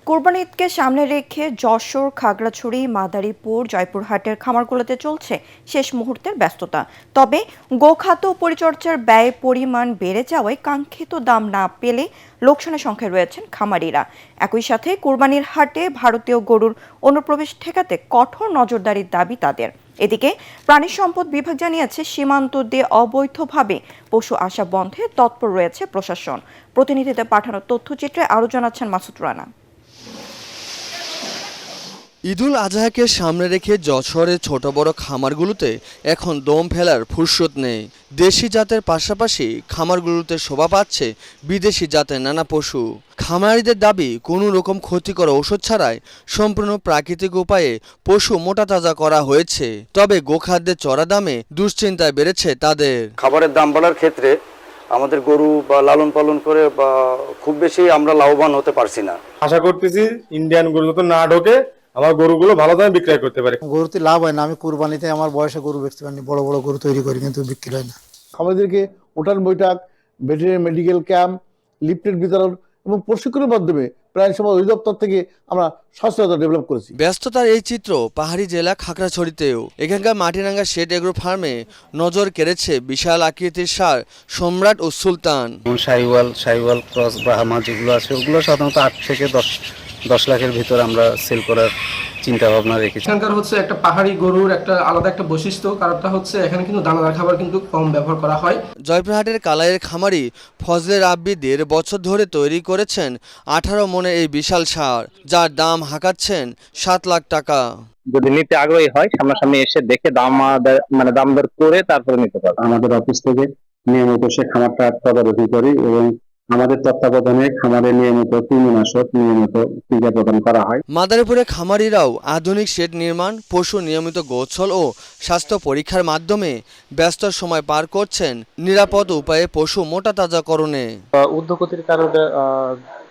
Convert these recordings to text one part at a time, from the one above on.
কোরবানি ঈদকে সামনে রেখে যশোর, খাগড়াছড়ি, মাদারীপুর, জয়পুরহাটের খামারগুলোতে চলছে শেষ মুহূর্তের ব্যস্ততা। তবে গোখাদ্য পরিচর্যার ব্যয় পরিমাণ বেড়ে যাওয়ায় কাঙ্ক্ষিত দাম না পেলে লোকসানের সংখ্যায় রয়েছেন খামারিরা। একই সাথে কোরবানির হাটে ভারতীয় গরুর অনুপ্রবেশ ঠেকাতে কঠোর নজরদারির দাবি তাদের। এদিকে প্রাণী সম্পদ বিভাগ জানিয়েছে, সীমান্ত দিয়ে অবৈধভাবে পশু আসা বন্ধে তৎপর রয়েছে প্রশাসন। প্রতিনিধিদের পাঠানো তথ্যচিত্রে আরও জানাচ্ছেন মাসুদ রানা। ঈদুল আজহাকে সামনে রেখে যশোরের ছোট বড় খামারগুলোতে এখন দম ফেলার ফুরসত নেই। দেশি জাতের পাশাপাশি খামারগুলোতে শোভা পাচ্ছে বিদেশি জাতের নানা পশু। খামারিদের দাবি, কোনো রকম ক্ষতিকর ঔষধ ছাড়াই সম্পূর্ণ প্রাকৃতিক উপায়ে পশু মোটা তাজা করা হয়েছে। তবে গোখাদ্যের চড়া দামে দুশ্চিন্তায় বেড়েছে তাদের। খাবারের দাম বাড়ার ক্ষেত্রে আমাদের গরু বা লালন পালন করে বা খুব বেশি আমরা লাভবান হতে পারছি না। আশা করতেছি ইন্ডিয়ান গরু যত না ঢোকে আমার গরুগুলো ভালো দামে বিক্রয় করতে পারে। গরুতে লাভ হয় না। আমি কুরবানিতে আমার বয়সে গরু বেচতে পারিনি, বড় বড় গরু তৈরি করি কিন্তু বিক্রি হয় না। খামারিদেরকে উঠান বৈঠক, ভেটেরিনারি মেডিকেল ক্যাম্প, লিফলেট বিতরণ এবং প্রশিক্ষণের মাধ্যমে প্রাণী সম্পদ অধিদপ্তর থেকে আমরা সচেতনতা ডেভেলপ করেছি। ব্যস্ততার এই চিত্র পাহাড়ি জেলা খাগড়াছড়িতেও। এখানকার মাটিরাঙ্গা শেড এগ্রো ফার্মে নজর কেড়েছে বিশাল আকৃতির ষাঁড় সম্রাট ও সুলতান। শাহিওয়াল ক্রস ব্রাহ্মা যেগুলো আছে ওগুলো সাধারণত 8 থেকে 10 লাখের ভিতর আমরা সেল করার চিন্তা ভাবনা রেখেছি। এখানকার হচ্ছে একটা পাহাড়ি গরুর একটা আলাদা একটা বৈশিষ্ট্য, কারণটা হচ্ছে এখানে কিন্তু দানাদার খাবার কিন্তু কম ব্যবহার করা হয়। জয়পুরহাটের কালাইয়ের খামারি ফজলে রাব্বি 1.5 বছর ধরে তৈরি করেছেন 18 মনে এই বিশাল ষাঁড়, যার দাম হাঁকাচ্ছেন 7 লাখ টাকা। যদি নিতে আগ্রহী হয় সামনাসামনি এসে দেখে দাম দর করে তারপরে নিতে পারবে। আমাদের অফিস থেকে নিয়মিত সে খামারটা তদারকি করি এবং আমাদের তত্ত্বাবধানে খামারে নিয়মিত কৃমিনাশক নিয়মিত টিকা প্রদান করা হয়। মাদারীপুরে খামারিরাও আধুনিক শেড নির্মাণ, পশু নিয়মিত গোসল ও স্বাস্থ্য পরীক্ষার মাধ্যমে ব্যস্ত সময় পার করছেন নিরাপদ উপায়ে পশু মোটা তাজাকরণে। উদ্যোগতির কারণে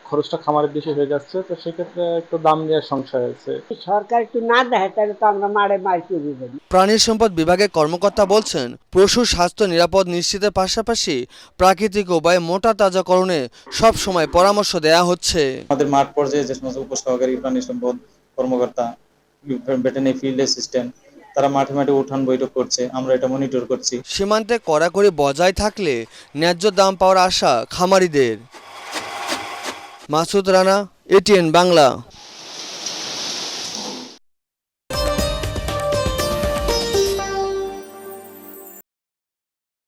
খরচটা খামারের বেশি হয়ে যাচ্ছে, তো সেক্ষেত্রে একটু দাম দেওয়ার সংশয় আছে। সরকার একটু না দেয় তাহলে তো আমরা মার দিব। প্রাণী সম্পদ বিভাগের কর্মকর্তা বলছেন, পশু স্বাস্থ্য নিরাপদ নিশ্চিতের পাশাপাশি প্রাকৃতিক উপায়ে মোটা তাজাকরণে সব সময় পরামর্শ দেয়া হচ্ছে। আমাদের মাঠ পর্যায়ে যে সমস্ত উপসহকারী প্রাণী সম্পদ কর্মকর্তা, ভেটেরিনারি ফিল্ড অ্যাসিস্ট্যান্ট, তারা মাঠে মাঠে উঠান বৈঠক করছে, আমরা এটা মনিটর করছি। সীমান্তে কড়াকড়ি বজায় থাকলে ন্যায্য দাম পাওয়ার আশা খামারিদের। মাসুদ রানা, এটিএন বাংলা।